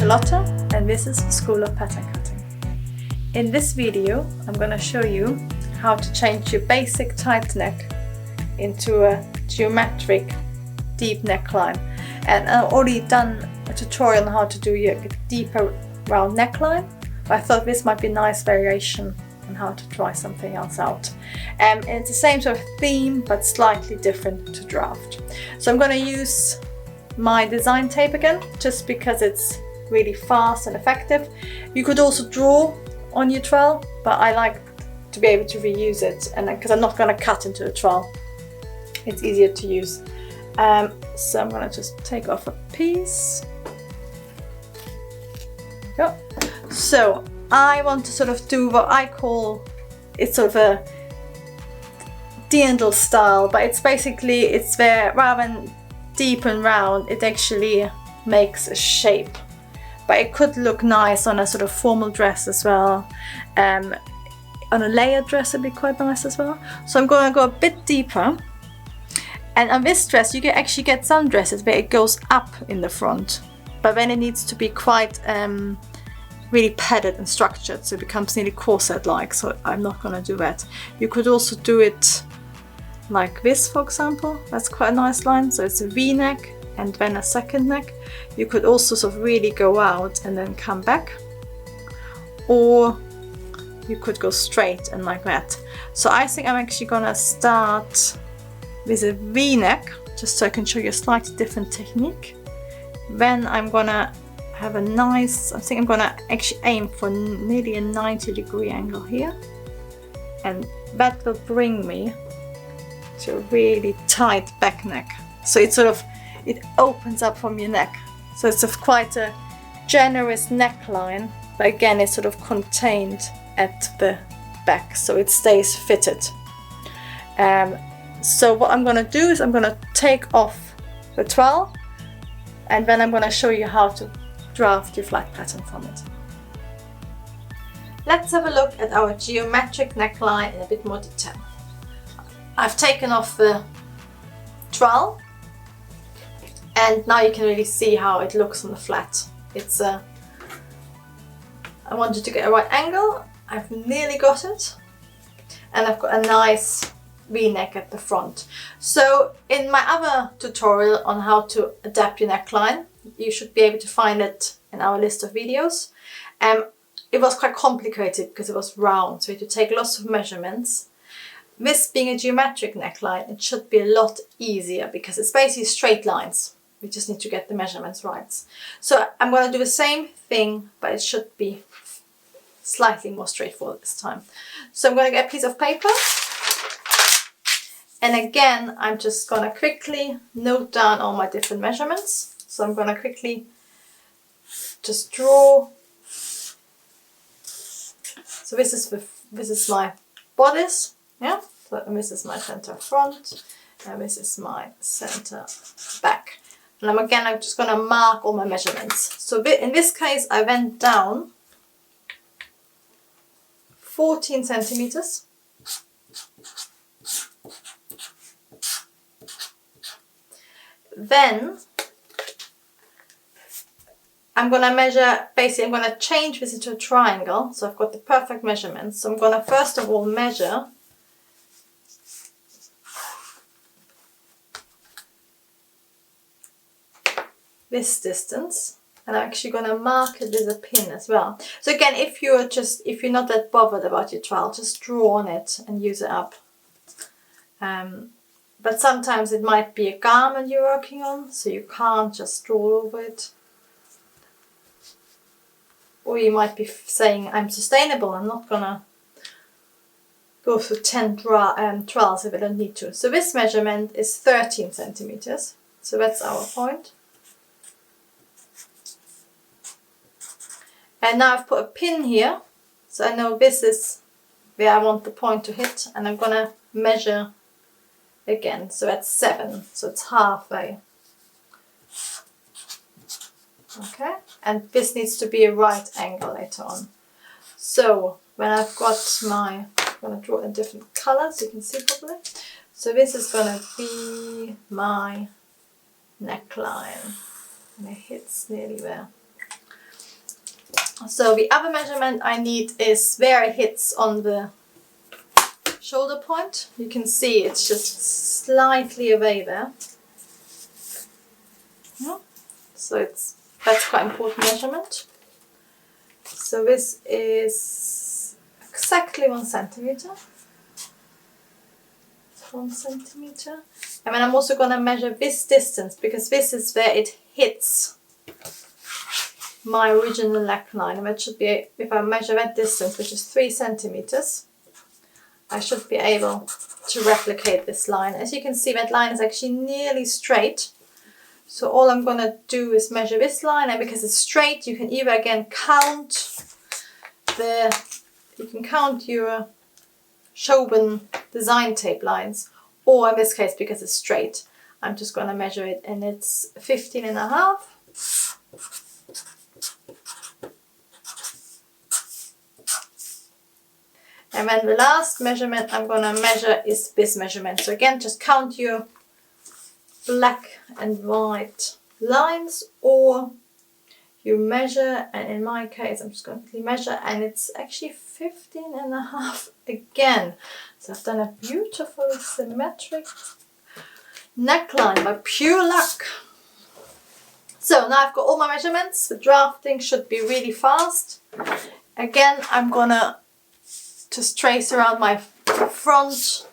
Charlotta and this is the School of Pattern Cutting. In this video I'm going to show you how to change your basic tight neck into a geometric deep neckline. And I've already done a tutorial on how to do your deeper round neckline, but I thought this might be a nice variation on how to try something else out. And it's the same sort of theme but slightly different to draft. So I'm going to use my design tape again, just because it's really fast and effective. You could also draw on your trowel, but I like to be able to reuse it, and because I'm not going to cut into the trowel, it's easier to use. So I'm going to just take off a piece. There we go. So I want to sort of do what I call, it's sort of a dirndl style, but it's basically, it's where rather than deep and round, it actually makes a shape. But it could look nice on a sort of formal dress as well. On a layered dress it'd be quite nice as well. So I'm going to go a bit deeper. And on this dress you can actually get some dresses where it goes up in the front, but then it needs to be quite really padded and structured, so it becomes nearly corset-like, so I'm not going to do that. You could also do it like this, for example. That's quite a nice line. So it's a V-neck and then a second neck. You could also sort of really go out and then come back, or you could go straight and like that. So I think I'm actually gonna start with a V-neck, just so I can show you a slightly different technique. Then I'm gonna have a nice, I think I'm gonna actually aim for nearly a 90-degree angle here, and that will bring me to a really tight back neck. So it's sort of, it opens up from your neck. So it's quite a generous neckline, but again it's sort of contained at the back, so it stays fitted. So what I'm going to do is I'm going to take off the trowel, and then I'm going to show you how to draft your flat pattern from it. Let's have a look at our geometric neckline in a bit more detail. I've taken off the trowel, and now you can really see how it looks on the flat. It's I wanted to get a right angle. I've nearly got it, and I've got a nice V-neck at the front. So in my other tutorial on how to adapt your neckline, you should be able to find it in our list of videos. It was quite complicated because it was round, so you had to take lots of measurements. This being a geometric neckline, it should be a lot easier because it's basically straight lines. We just need to get the measurements right. So I'm going to do the same thing, but it should be slightly more straightforward this time. So I'm going to get a piece of paper, and again I'm just going to quickly note down all my different measurements. So I'm going to quickly just draw. So this is my bodice. Yeah, so this is my center front, and this is my center back. And I'm just going to mark all my measurements. So in this case, I went down 14 centimeters. Then I'm going to measure, basically I'm going to change this into a triangle. So I've got the perfect measurements. So I'm going to first of all measure this distance, and I'm actually going to mark it with a pin as well. So again, if you're not that bothered about your trowel, just draw on it and use it up. But sometimes it might be a garment you're working on, so you can't just draw over it. Or you might be saying, I'm sustainable, I'm not gonna go through 10 trowels if I don't need to. So this measurement is 13 centimeters. So that's our point. And now I've put a pin here, so I know this is where I want the point to hit, and I'm going to measure again. So that's 7, so it's halfway. Okay, and this needs to be a right angle later on. So when I've got my, I'm going to draw in different colours so you can see properly. So this is going to be my neckline, and it hits nearly there. So the other measurement I need is where it hits on the shoulder point. You can see it's just slightly away there. Yeah. So that's quite an important measurement. So this is exactly 1 centimeter. 1 centimeter. And then I'm also going to measure this distance, because this is where it hits my original neckline. And that should be, if I measure that distance, which is 3 centimeters, I should be able to replicate this line. As you can see, that line is actually nearly straight. So all I'm going to do is measure this line, and because it's straight, you can either again count your Schoben design tape lines, or in this case, because it's straight, I'm just going to measure it, and it's 15.5. And then the last measurement I'm going to measure is this measurement. So again, just count your black and white lines, or you measure, and in my case I'm just going to measure, and it's actually 15.5 again. So I've done a beautiful symmetric neckline by pure luck. So now I've got all my measurements. The drafting should be really fast. Again, I'm gonna just trace around my front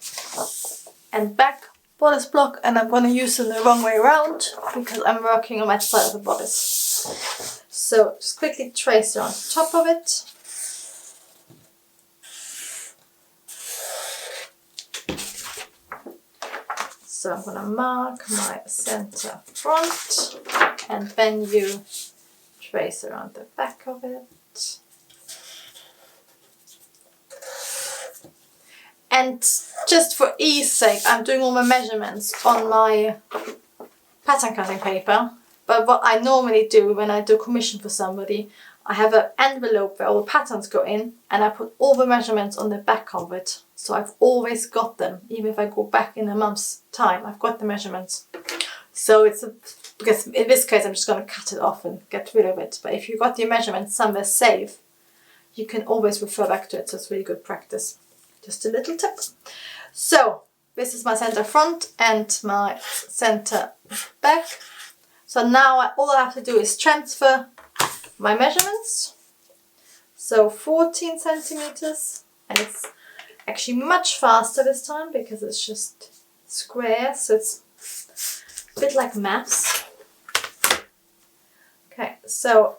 and back bodice block, and I'm gonna use them the wrong way around because I'm working on that side of the bodice. So just quickly trace around the top of it. So I'm going to mark my center front, and then you trace around the back of it. And just for ease sake, I'm doing all my measurements on my pattern cutting paper. But what I normally do when I do commission for somebody, I have an envelope where all the patterns go in, and I put all the measurements on the back of it. So I've always got them, even if I go back in a month's time, I've got the measurements. So because in this case I'm just going to cut it off and get rid of it. But if you've got your measurements somewhere safe, you can always refer back to it. So it's really good practice. Just a little tip. So this is my center front and my center back. So now all I have to do is transfer my measurements. So 14 centimeters, and it's actually much faster this time because it's just square, so it's a bit like maths. Okay, so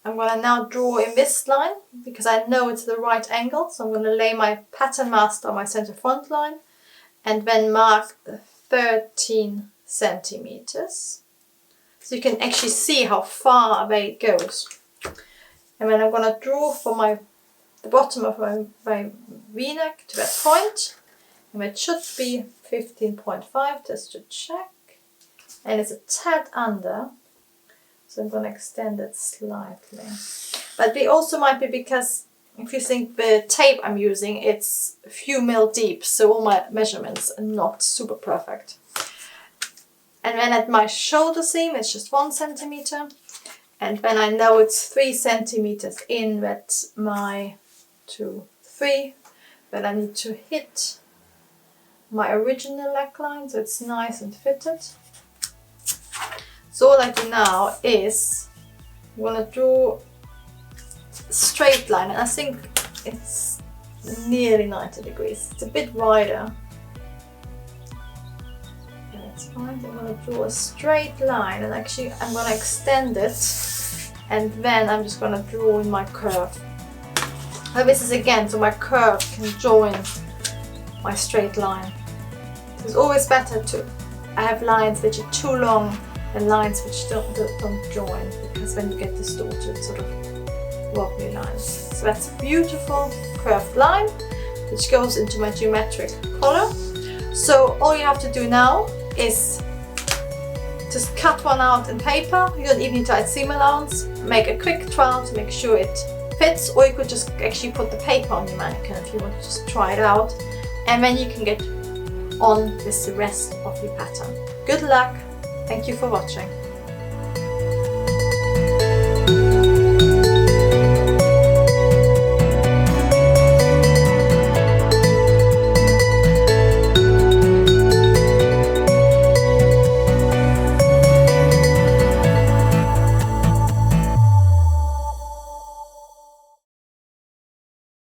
I'm going to now draw in this line because I know it's the right angle. So I'm going to lay my pattern master on my center front line and then mark 13 centimeters. So you can actually see how far away it goes. And then I'm going to draw from the bottom of my V-neck to that point. And it should be 15.5 just to check. And it's a tad under. So I'm going to extend it slightly. But they also might be because if you think the tape I'm using, it's a few mil deep. So all my measurements are not super perfect. And then at my shoulder seam, it's just 1 centimeter. And then I know it's 3 centimeters in that my 2, 3. Then I need to hit my original neckline so it's nice and fitted. So all I do now is I'm going to draw a straight line, and I think it's nearly 90 degrees. It's a bit wider. That's fine. I'm going to draw a straight line, and actually I'm going to extend it, and then I'm just going to draw in my curve. Now this is again so my curve can join my straight line. It's always better to have lines which are too long than lines which don't join, because then you get distorted sort of wobbly lines. So that's a beautiful curved line which goes into my geometric collar. So all you have to do now is just cut one out in paper. You don't even need to add seam allowance. Make a quick trial to make sure it fits, or you could just actually put the paper on your mannequin if you want to just try it out, and then you can get on with the rest of your pattern. Good luck! Thank you for watching.